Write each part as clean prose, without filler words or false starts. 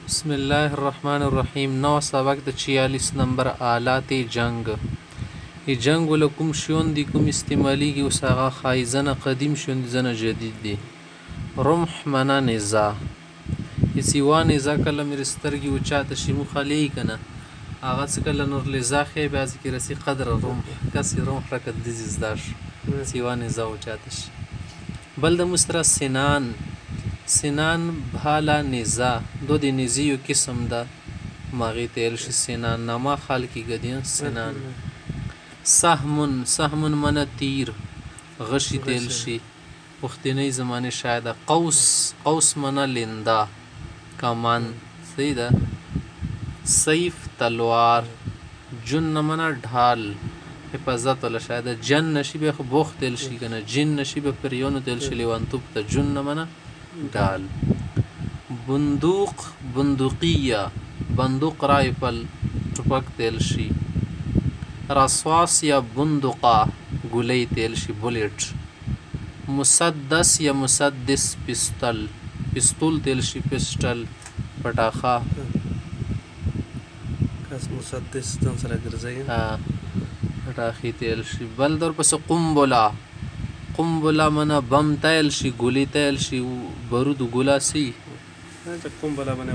بسم الله الرحمن الرحیم. نو سبق د 46 نمبر آلات جنگ. ای جنگ ول کوم شون دی کوم استعمالی کی وساغه خایزنه قدیم شون زنه جدید دی. رمح منا نزا سیوا نزا کله مرسترګي او چاته شي مخالی کنه هغه څه کله نور لزا خې بعض کی رسی قدر رمح کس رمح رکد دزیز داش سیوا نزا او چاته شي. بل د مستر سنان بھالا نزا دو دی نزیو قسم دا ماغی تیل شی سنان نما خال کی گدین سنان. سهمون من تیر غشی تیل شی وختینی زمانه شاید. قوس من لندا کمان سیدا. سیف تلوار. جن من ڈھال حفاظت ولا شاید. جن نشی به بوخ تیل شی کنه جن نشی به پریونو تیل شی لیوان توب تا جن من ڈال. بندوقیه بندوق رایفل ټوپک تیل شي. رصاص یا بندقه ګولۍ تیل شي بولیټ. مسدس یا مسدس پستول تیل شي پسټل پټاخه. کس مسدس ځان سره ګرځوي پټاخې تیل شي. بل در پس قنبله منه بم تیل شي ګولۍ تیل شي بارود ګولا سی قنبله باندې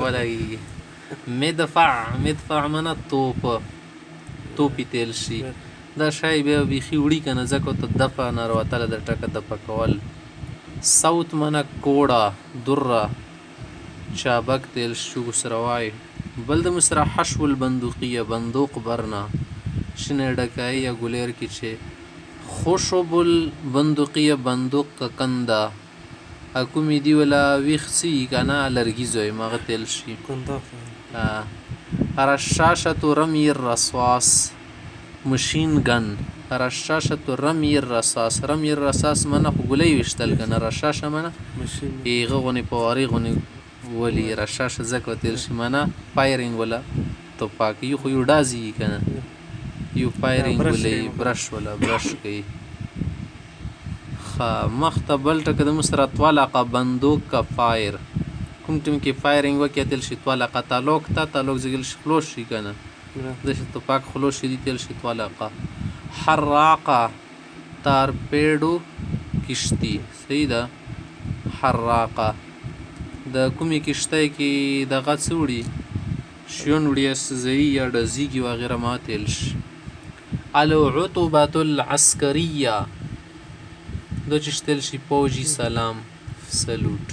ولګي. مدفع منه توپی تیل شي. دا شای بیا بیخي وړي کنه ځکه ته دفع نه راوتله د ټکه دفع کول. صوت منه کوړه دره چابک تیل شي سروای. بل د مصره حشو البندوقیه بندوق برنا شنه ډکای یا ګولیر کی چې خوشب البندقیه بندوق کا کنده اکومی دی ولا ویخسی کنا لرگیزوی مغه تیل شي. رشاشة رمی الرصاص مشین گن. رشاشة رمی الرصاص رمی الرصاص منه خو ګولۍ ویشتل کنه رشاشه منه ایغه غونی پواری غونی ولی رشاشه زکه تیل شي منه فایرینګ ولا توپاک یو خو یو ډازی کنه یو فایرینګ ولې برش ولا برش کوي. مخته بل ټکه د مستر طلقه بندوق کا فایر کوم ټیم کې فایرینګ وکړي تل شي طلقه تعلق زګل شي خلوص شي کنه د شي توپاک خلوص شي تل شي طلقه. حراقه تارپیډو کشتی صحیح ده. حراقه د کومې کشتی کې دغه څه وړي شیون وړي سزي یا ډزیږي وغیره ما تل شي. العطبة العسکریه دو چشتل شي پوجي سلام سلوٹ.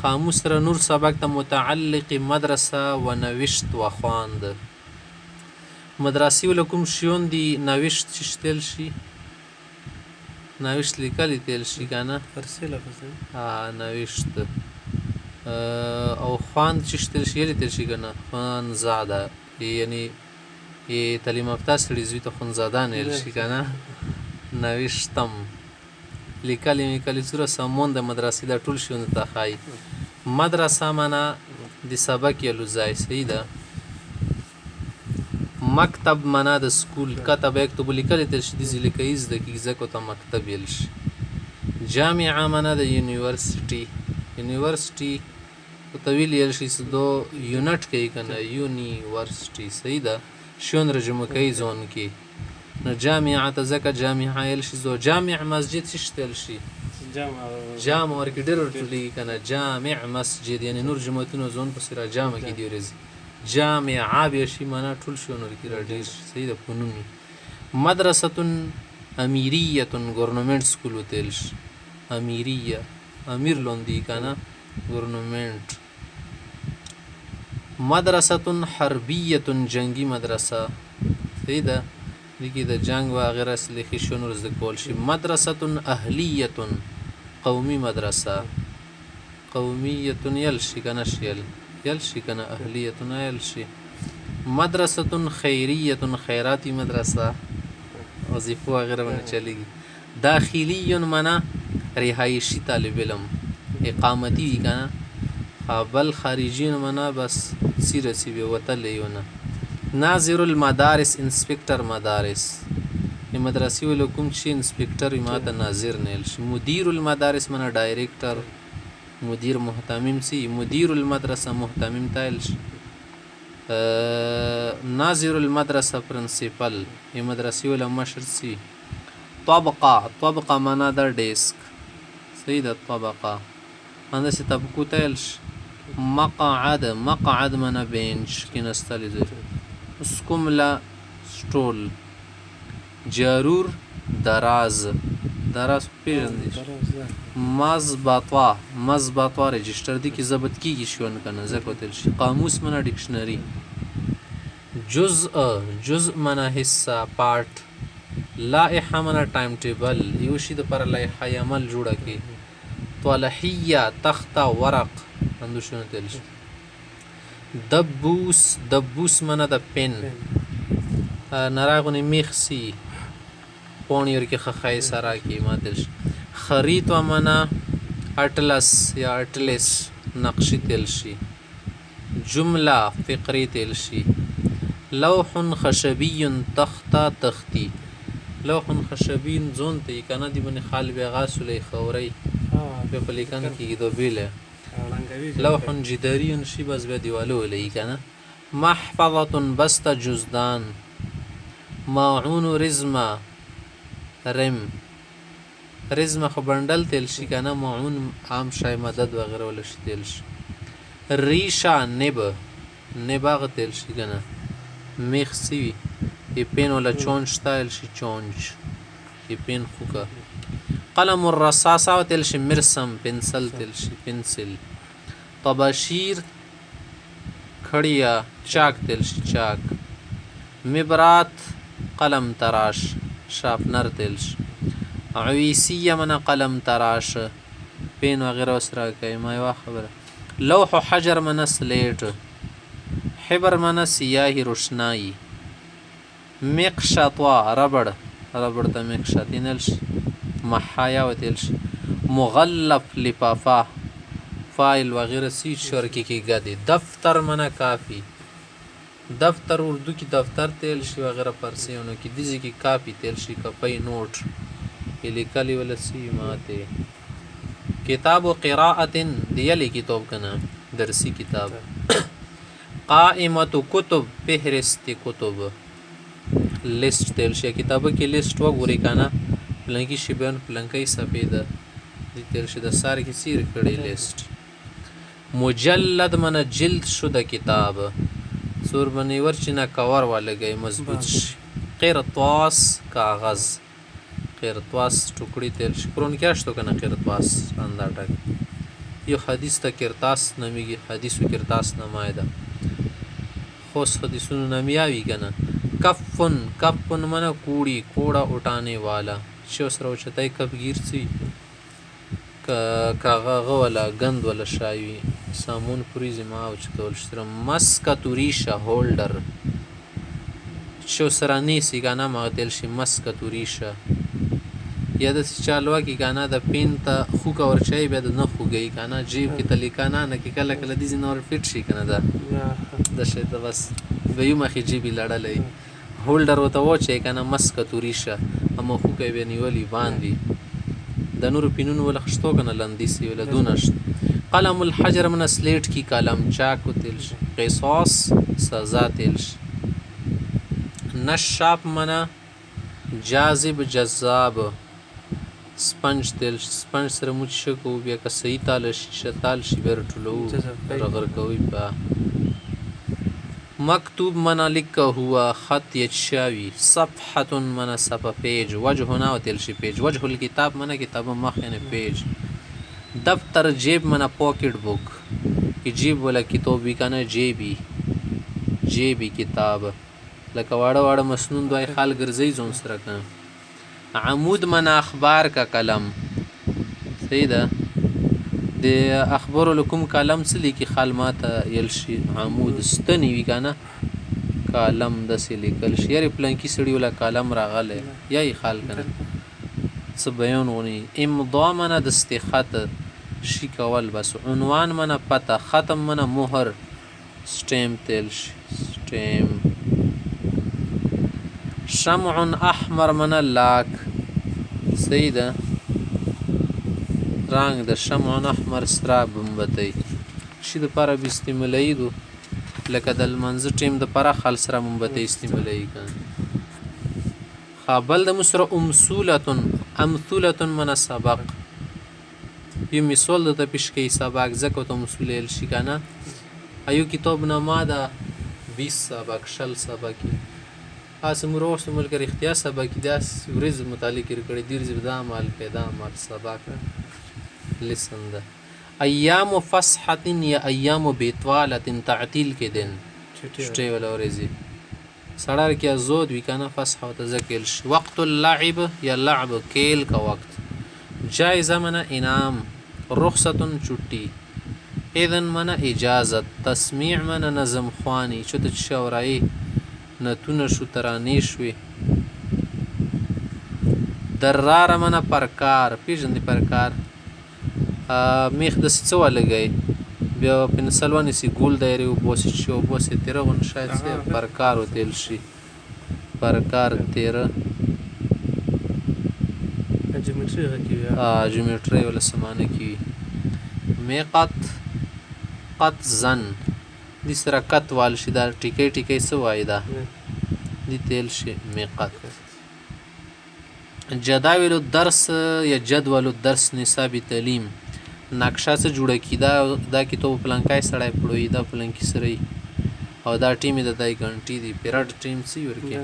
خاموس سره نور سبق ته متعلق مدرسه و نوشت و خواند. مدرسی ولکم شیون دی نوشت چشتل شي نوشت لیکلی تل شي کنه فارسی لفظ نوشت او خواند چشتل شي یلی تل شي کنه خوان زاده یعنی تعلیم یافته سړي زوی ته خونزادان ویل شي کنه. نوشتم لیکلی میکلی سوره سمون د مدرسې دا ټول شیونه ته ښایي. مدرسه معنا د سبق یلو ځای صحیح ده. مکتب معنا د سکول کتب یکتب لیکلی تل شي دې لیکي زده کیږي ځکه ته مکتب ویل شي. جامعه معنا د یونیورسټي په طویل یل شي دو یونټ کوي کنه یونیورسټي صحیح ده. شون رجمه کوي ځون کې نو جامعه ته ځکه جامعه یل شي زو جامع مسجد شتل شي جامع ورکې ډېر ټولي کنه جامع مسجد یعنی نور جمعتونو ځون په سره جامع کې دی ورزي جامع بیا شي معنا ټول شون ورکې را ډېر صحیح ده فنون. مدرسه امیریه گورنمنت سکول تل شي. امیریه امیر لوندي کنه گورنمنت. مدرسه حربیه جنگی مدرسه صحیح ده دیگه د جنگ و غیره سلیخی شون روز کول شي. مدرسه اهلیه قومی مدرسه قومیه یل شي کنه یل شي کنه اهلیه یل شي. مدرسه خیریه خیراتی مدرسه وظیفه و غیره باندې چلیږي. داخلی معنا رهایشی طالب علم اقامتی کنه. بل خارجی معنا بس سیرسی به وتل یونه. ناظر المدارس انسپکټر مدارس مدرسې ولکم چې انسپکټر ما ته ناظر نیل شي. مدیر المدارس منه ډایرکټر مدیر محتمم سی مدیر المدرسه محتمم تایل شي ناظر المدرسه پرنسپل ی مدرسې ولا مشر سی طبقه معنا د ډیسک صحیح ده طبقه همداسې طبقو تایل شي مقعد معنا بینچ کینستلی ځای سکمله سټول جارور دراز پیژندی مضبطه رجسټر دی کې ضبط کیږي شون کنه ځکه وتل شي قاموس معنا ډکشنری جزء معنا حصہ پارت لائحه معنا ټایم ټیبل یو شی د پر لائحه عمل جوړه کی طلحیه تخته ورق اندو شنو تل شي دبوس معنا د پن نراغونی میخسی پونی ورکی خخای سرا کی ماتل شي خریط و معنا اٹلس یا اٹلس نقشی تل شي جمله فقری تل شي لوح خشبی تخته تختی لوح خشبی زون ته کنه دی بن خال بیغا سلی خوري په پلیکان کې دو بیله لوح جداری شی بس به دیوالو لې کنه محفظه بست جزدان ماعون رزمه رزمه خو بندل تل شي کنه معون عام شای مدد وغیره ول شي تل شي ریشا نباغ تل شي کنه میخسی ی پین ولا چونج تل شي چونج ی پین خوکا قلم الرصاصه تل شي مرسم پنسل تل شي پنسل طباشیر کھڑیا چاک تل شي چاک مبرات قلم تراش شارپنر تل شي عویسیه من قلم تراش پین وغیره وسره کوي ما یو خبره لوح حجر من سلیٹ حبر من سیاهی روشنایی مقشطوا ربڑ ته مقشطینل شي محایا وتل شي مغلف لفافه فایل وغیره سی شرکی کی گدی دفتر من کافی دفتر اردو کی دفتر تل شي وغیره پرسیونو کی دیزی کی کاپی تل شي کپی نوٹ لیکلی ولا سی ماته کتاب و قراءت دیلی کتاب کنا درسی کتاب قائمت کتب فهرست کتب لیست تل شي کتاب کی لیست وګوري کنا پلنکی شی بیان پلنکی سفیده دی تل شي د سار کی سیر کړي لیست مجلد من جلد شده کتاب سور بنی ورچنا کور والا گئی مضبوط شي قرطاس کاغذ قرطاس ټوکړی تل شي پرون کیاشتو کنه قرطاس انداټک یو حدیث ته قرطاس نمیږي حدیثو قرطاس نمایده خوش حدیثونو نمیاوی کنه کفن من کوڑی کوڑا اٹھانے والا شو سره چتای کفگیر سی کاغه ولا گند ولا شایوی سامون پریزی ما او چتول شتر مسکتوریشا هولدر شو سره نیسی گانا ما تل شي مسکتوریشا یا د چالوا کی گانا د پین ته خو کا ورچای به د نه خوګی گانا جیب کی تلیکانا نه کی کله کله دي نور فټ شي کنه دا د شه د بس ویو مخی جیبی لړلې هولډر وته و چې کنه مسکتوریشا اما خو کوي نیولی باندې د نور پینون ولا خشتو کنه لندیسی ولا دونش قلم الحجر من سلیٹ کی قلم چاکو تلش قصاص سزا تلش نشاب منا جاذب جذاب سپنج تلش سپنج سره موچ شکو بیا که صحیح تالش شتال شي برټلو رغر کوي با مکتوب منا لکه هوا خط یشاوی صفحه منا صفحه پیج وجه هنا تلش پیج وجه الكتاب منا کتاب مخ یعنی پیج دفتر جیب منا پاکٹ بک کی جیب ولا کتاب بھی کنه جیبی کتاب لکه واړه واړه مسنون دوی خال ګرځي زون سره کنه عمود من اخبار کا قلم صحیح ده د اخبار لكم قلم سلی کی خال ماته یلشي عمود ستنی وی کنه قلم د سلی کل شیر پلانکی سړی ولا قلم راغله یای خال کنه څه بیان ونی امضا من د استخط شی کول بس عنوان من پته ختم من مهر سټیم تل سټیم شمع احمر من لاک سیده رنگ د شمع احمر سرا بمبتۍ شي د پاره استعمالوي دو لکه د لمانځه ټیم د پاره خل سره مومبتۍ استعمالوي کنه بل د مسره امثولتون من سبق یو مثال د پیش کې سبق زکه ته مسول ال شي کنه ایو کتاب نامه ده 20 سبق شل سبق اسم روز ملک اختیار سبق داس ورز متعلق کړي دیر زبدا مال پیدا مال سبق لسن ده ایام فصحه یا ایام بیتواله تعطیل کې دین شټي ولا ورزي سړار کې زود وی کنه فصحه او تذکل وقت اللعب یا لعب کېل کا وقت جایزه من انعام رخصت چټي اذن من اجازت تسمیع من نظم خوانی چت شورای نتونه شو ترانی شوي درار من پرکار پیژن دی پرکار میخ د څه ولګي بیا پنسلوانی سی ګول دایره او بوسی شو بوسی تیره ون شاید سی پرکار او تل شي پرکار تیره جیومټری ولا سمانه کی میقات قط زن دي سره کت وال شي دا ټیکي ټیکي سو وایدا دي تل شي میقات جداول الدرس یا جدول الدرس نصاب تعلیم نقشه سره جوړه کیدا دا کتاب پلانکای سړی پړوي دا پلانکی سره او دا ټیم د دای غنټي دی پیرډ ټیم سی ورکی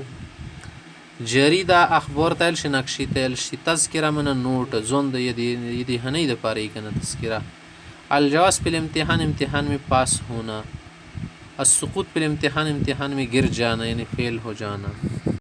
جریده اخبار تل شي نقشې تل شي تذکره من نوٹ زوند یدی هنی د پاره کنه تذکره الجواز په امتحان में पास होना السقوط पे امتحان में गिर जाना यानी फेल हो जाना